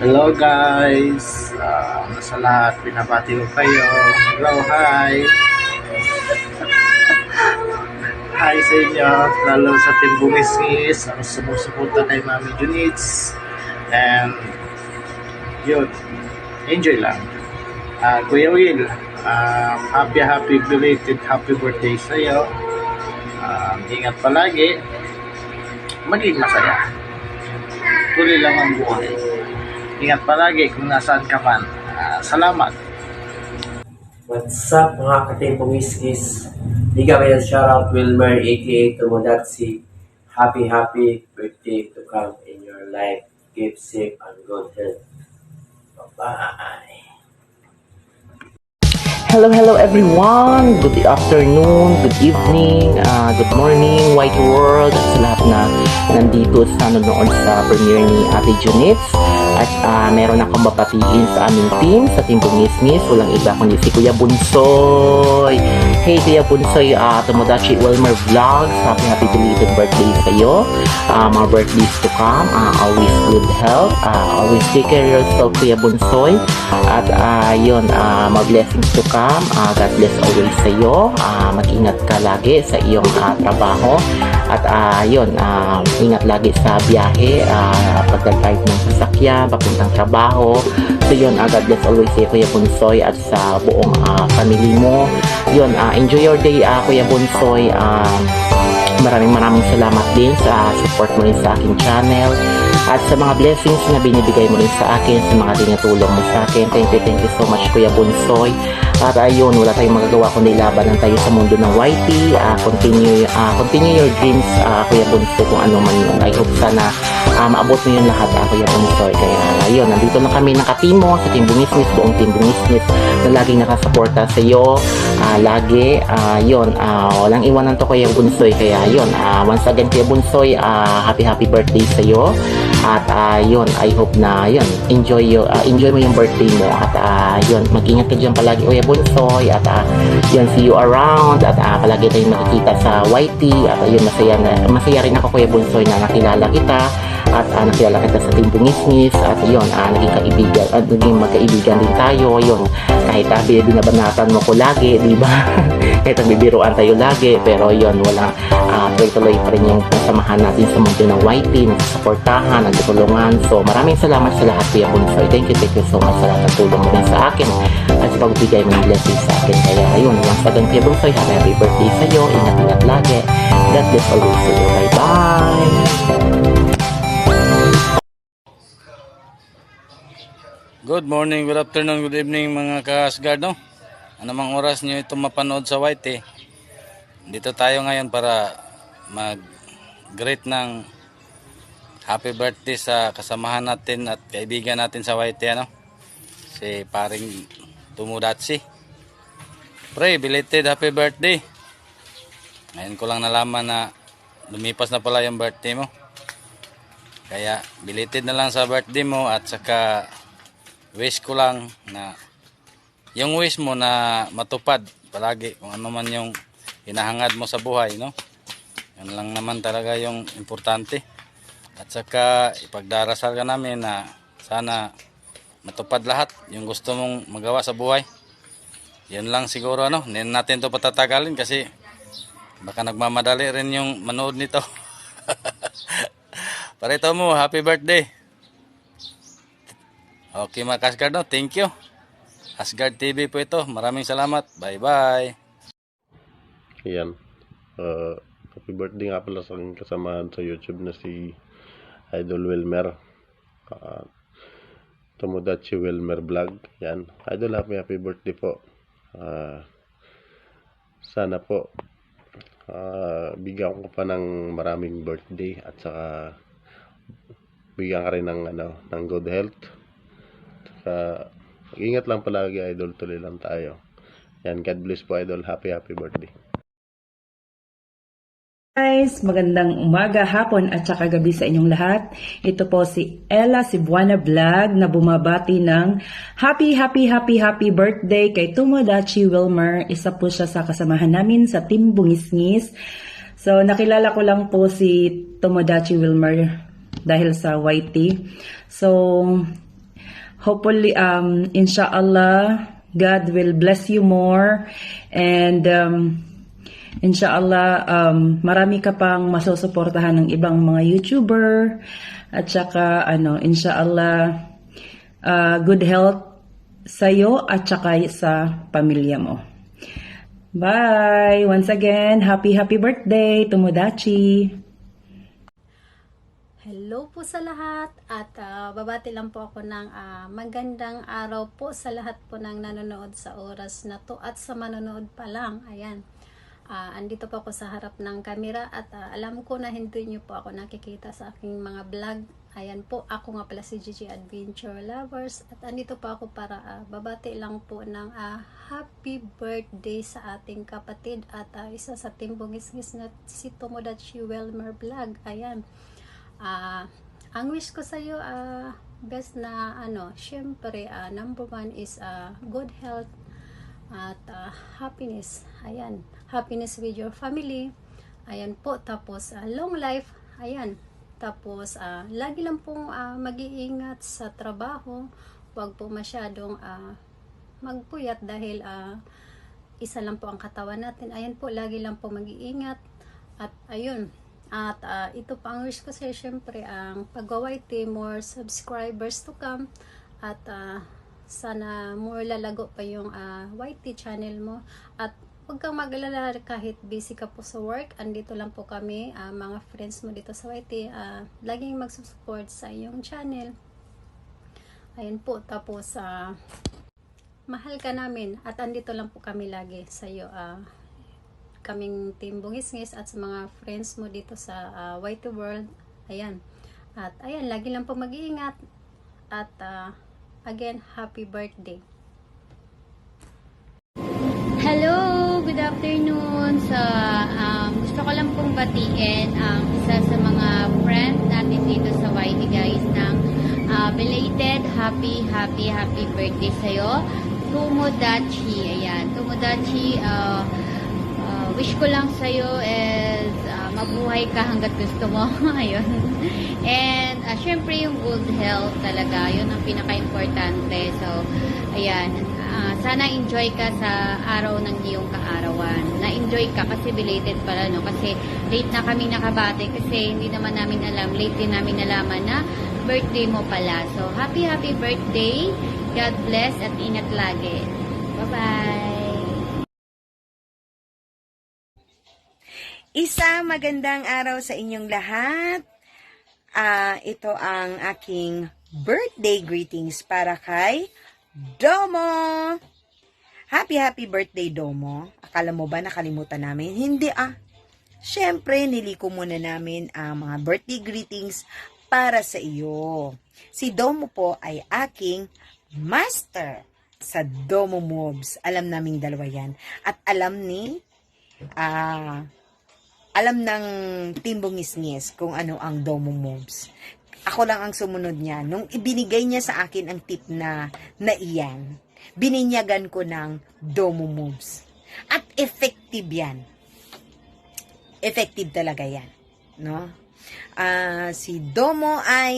Hello guys, sa lahat pinabati ko kayo. Hello, hi. Hi sa inyo, lalo sa Team Bungis-ngis, ang sumusuporta kay Mami Junits. And yun, enjoy lang. Kuya Will, happy belated happy birthday sa iyo. Ingat palagi, maging masaya. Tuloy lang ang buhay. Ingat palagi kung nasaan ka man. Salamat. What's up mga ka-Team Whiskies? Big up and shoutout Wilmer aka Tomodachi. Happy birthday to come in your life. Keep safe and good health. Bye-bye. Hello everyone! Good afternoon, good evening, good morning, white world, at sa lahat na nandito sa nanonood sa premiere ni Ate Junits. At meron akong babatiin sa aming team, sa Team Bungis-ngis. Walang iba kundi si Kuya Bunsoy. Hey Kuya Bunsoy, Tomodachi Wilmer Vlogs, happy belated birthday sa iyo. Mga birthdays to come, always good health, always take care of yourself Kuya Bunsoy. At yun, mga blessings to come. God bless always sa iyo. Mag-ingat ka lagi sa iyong trabaho. At yun, ingat lagi sa biyahe, pagdadrive ng sasakyan, papuntang trabaho. So yun, God bless always sa Kuya Bunsoy at sa buong family mo. Yun, enjoy your day Kuya Bunsoy. Maraming salamat din sa support mo rin sa aking channel at sa mga blessings na binibigay mo rin sa akin, sa mga tinutulong mo sa akin. Thank you so much Kuya Bunsoy. At ayun, wala tayong magagawa kundi labanan tayo sa mundo ng YT. Continue your dreams Kuya Bunsoy, kung ano man yun. I hope sana maabot mo yun lahat Kuya Bunsoy. Kaya ayun, nandito na kami nakatimo sa Team Bungis-ngis, buong Team Bungis-ngis na laging nakasuporta sa iyo. Lagi, yun, walang iwanan to Kuya Bunsoy. Kaya yun, once again Kuya Bunsoy, happy birthday sa iyo. At yun, I hope na yun, enjoy mo yung birthday mo. At yun, mag-ingat ka dyan palagi Kuya Bunsoy. At yun, see you around. At palagi tayong makikita sa YT. At yun, masaya rin ako Kuya Bunsoy na nakilala kita. At nakilala kita sa Team Bungis-ngis. At yun, naging magkaibigan din tayo. Yun, kahit binabanatan mo ko lagi, di ba? Kahit nagbibiruan tayo lagi. Pero yun, walang tuloy-tuloy pa rin yung kasamahan natin sa mundo ng YT, nagsusuportahan, nagtutulungan. So maraming salamat sa lahat Kuya Bunsoy. Thank you so much sa lahat ng tulong mo rin sa akin at sa pagbigay mo ng blessings sa akin. Kaya ayun, once again Kuya Bunsoy, happy birthday sa iyo. Ingat lagi. God bless always sa iyo. Bye bye! Good morning, good afternoon, good evening mga ka-Asgard, no? Anumang oras nyo ito mapanood sa YT. Dito tayo ngayon para mag-greet ng happy birthday sa kasamahan natin at kaibigan natin sa YT, ano? Si paring Tomodachi. Pre, belated happy birthday. Ngayon ko lang nalaman na lumipas na pala yung birthday mo. Kaya belated na lang sa birthday mo at saka wish ko lang na yung wish mo na matupad palagi kung ano man yung hinahangad mo sa buhay, no? Yan lang naman talaga yung importante. At saka ipagdarasal ka namin na sana matupad lahat yung gusto mong magawa sa buhay. Yan lang siguro, ano? Hindi natin to patatagalin kasi baka nagmamadali rin yung manood nito. Parito mo, happy birthday. Okay mga ka-Asgard, no? Thank you. Asgard TV po ito. Maraming salamat. Bye-bye. Ayan. Happy birthday nga pala sa aking kasamahan sa YouTube na si Idol Wilmer. Tomodachi Wilmer Vlog. Yan. Idol, happy birthday po. Sana po bigyan ko pa ng maraming birthday at saka bigyan ka rin ng good health. Ingat lang palagi Idol, tuloy lang tayo. Yan, God bless po Idol, happy birthday. Guys, magandang umaga, hapon at saka gabi sa inyong lahat. Ito po si Ella Cebuana Vlog na bumabati ng happy birthday kay Tomodachi Wilmer. Isa po siya sa kasamahan namin sa Team Bungis-ngis. So nakilala ko lang po si Tomodachi Wilmer dahil sa YT. So hopefully, inshallah, God will bless you more. And, inshallah, marami ka pang masusuportahan ng ibang mga YouTuber. At saka, inshallah, good health sa'yo at saka sa pamilya mo. Bye! Once again, happy birthday, Tomodachi! Hello po sa lahat at babati lang po ako ng magandang araw po sa lahat po ng nanonood sa oras na to at sa manonood pa lang. Ayan, andito po ako sa harap ng camera at alam ko na hindi nyo po ako nakikita sa aking mga vlog. Ayan po, ako nga pala si Gigi Adventure Lovers at andito po ako para babati lang po ng happy birthday sa ating kapatid at isa sa timbongis-ngis na si Tomodachi Welmer Vlog. Ayan. Ang wish ko sa iyo best na syempre number one is good health at happiness. Ayan, happiness with your family. Ayan po, tapos long life. Ayan, tapos lagi lang pong mag-iingat sa trabaho. Huwag po masyadong magpuyat dahil isa lang po ang katawan natin. Ayan po, lagi lang po mag-iingat. At ayun, at ito pa ang wish ko sa'yo, syempre ang pag-YT, more subscribers to come at sana more lalago pa yung YT channel mo at huwag kang mag-alala kahit busy ka po sa work, andito lang po kami, mga friends mo dito sa YT, laging magsusupport sa iyong channel. Ayun po, tapos mahal ka namin at andito lang po kami lagi sa iyo, kaming team Bungis-ngis at sa mga friends mo dito sa YT World. Ayan. At ayan, lagi lang po mag-iingat. At again, happy birthday. Hello! Good afternoon! So, gusto ko lang pong batiin ang isa sa mga friends natin dito sa YT guys ng belated happy birthday sa'yo. Tomodachi. Ayan. Tomodachi, wish ko lang sa'yo is mabuhay ka hanggat gusto mo. Ayun. And syempre yung good health talaga, yun ang pinaka-importante. So, ayan. Sana enjoy ka sa araw ng iyong kaarawan. Na-enjoy ka kasi belated pala, no? Kasi late na kami nakabate kasi hindi naman namin alam, late din namin nalaman na birthday mo pala. So, happy birthday. God bless at ingat lagi. Bye-bye! Isang magandang araw sa inyong lahat. Ito ang aking birthday greetings para kay Domo. Happy birthday, Domo. Akala mo ba nakalimutan namin? Hindi Siyempre, niliko muna namin ang mga birthday greetings para sa iyo. Si Domo po ay aking master sa Domo moves. Alam naming dalawa yan. At alam ng Team Bungis-ngis kung ano ang Domo moves. Ako lang ang sumunod niya. Nung ibinigay niya sa akin ang tip na iyan, bininyagan ko ng Domo moves. At effective yan. Effective talaga yan. No? Si Domo ay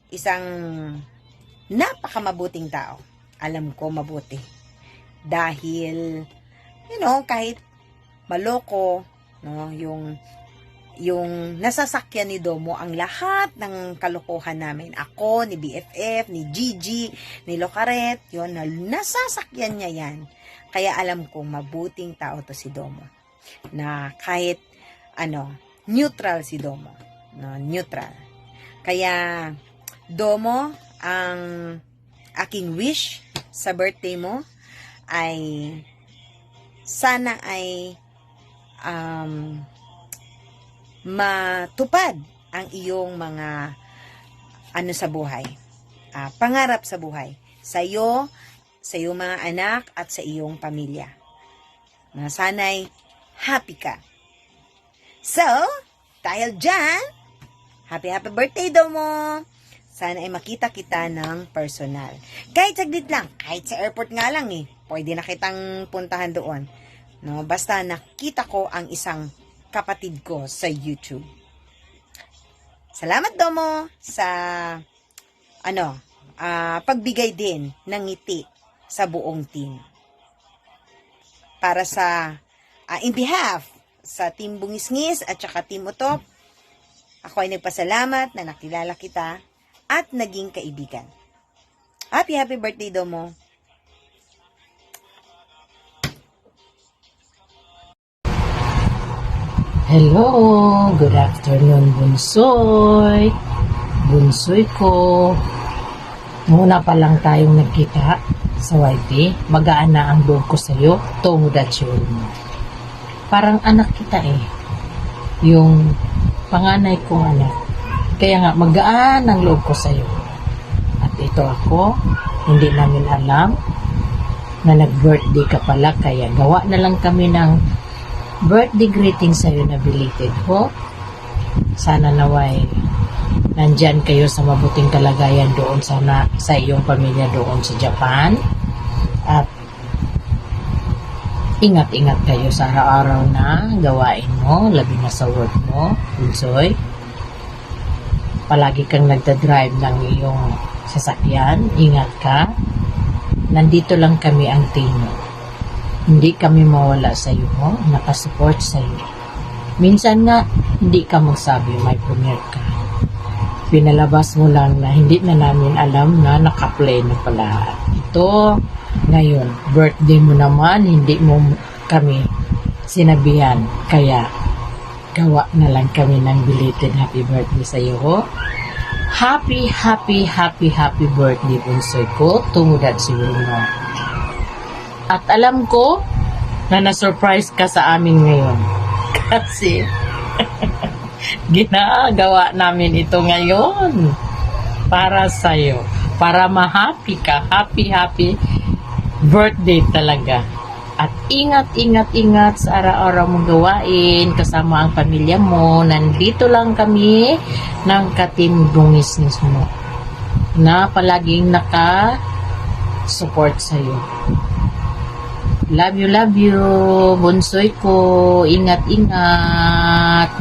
isang napakamabuting tao. Alam ko mabuti. Dahil, kahit maloko, no, yung nasasakyan ni Domo ang lahat ng kalokohan namin. Ako, ni BFF, ni Gigi, ni Locaret, yun, nasasakyan niya yan. Kaya alam kong mabuting tao to si Domo. Na kahit, neutral si Domo. No, neutral. Kaya, Domo, ang aking wish sa birthday mo ay sana ay matupad ang iyong mga sa buhay. Pangarap sa buhay. Sa iyong mga anak at sa iyong pamilya. Na sana'y happy ka. So, dahil dyan, happy birthday, Domo! Sana ay makita kita ng personal. Kahit saglit lang, kahit sa airport nga lang pwede na kitang puntahan doon. No, basta nakita ko ang isang kapatid ko sa YouTube. Salamat, Domo, sa pagbigay din ng ngiti sa buong team. Para sa, in behalf sa Team Bungisngis at saka Team Utop, ako ay nagpasalamat na nakilala kita at naging kaibigan. Happy birthday, Domo. Hello, good afternoon, Bunsoy. Bunsoy ko. Muna pa lang tayong nagkita sa YT, magaan na ang loob ko sa'yo, tungod at yun mo. Parang anak kita eh. Yung panganay kong anak. Kaya nga, magaan ang loob ko sa'yo. At ito ako, hindi namin alam na nag-birthday ka pala, kaya gawa na lang kami ng birthday greeting sa'yo na belated ho. Sana naway nandyan kayo sa mabuting kalagayan doon sana sa iyong pamilya doon sa Japan. At ingat-ingat kayo sa araw-araw na gawain mo, labi na sa work mo, Bunsoy. Palagi kang nagdadrive ng iyong sasakyan, ingat ka. Nandito lang kami ang team mo. Hindi kami mawala sa iyo, nakasupport sa iyo. Minsan nga, hindi ka magsabi may premiere ka. Pinalabas mo lang na hindi na namin alam na nakaplay na pala. Ito, ngayon, birthday mo naman, hindi mo kami sinabihan. Kaya, gawa na lang kami ng belated happy birthday sa iyo. Happy birthday, Bunsoy ko, tungod at siguro mo. At alam ko na na-surprise ka sa amin ngayon. Kasi ginagawa namin ito ngayon para sa'yo. Para ma-happy ka. Happy birthday talaga. At ingat sa araw-araw mong gawain kasama ang pamilya mo. Nandito lang kami ng ka-Team Bungisngis mo na palaging naka-support sa'yo. Love you, Bunsoy ko. Ingat.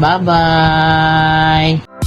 Bye-bye.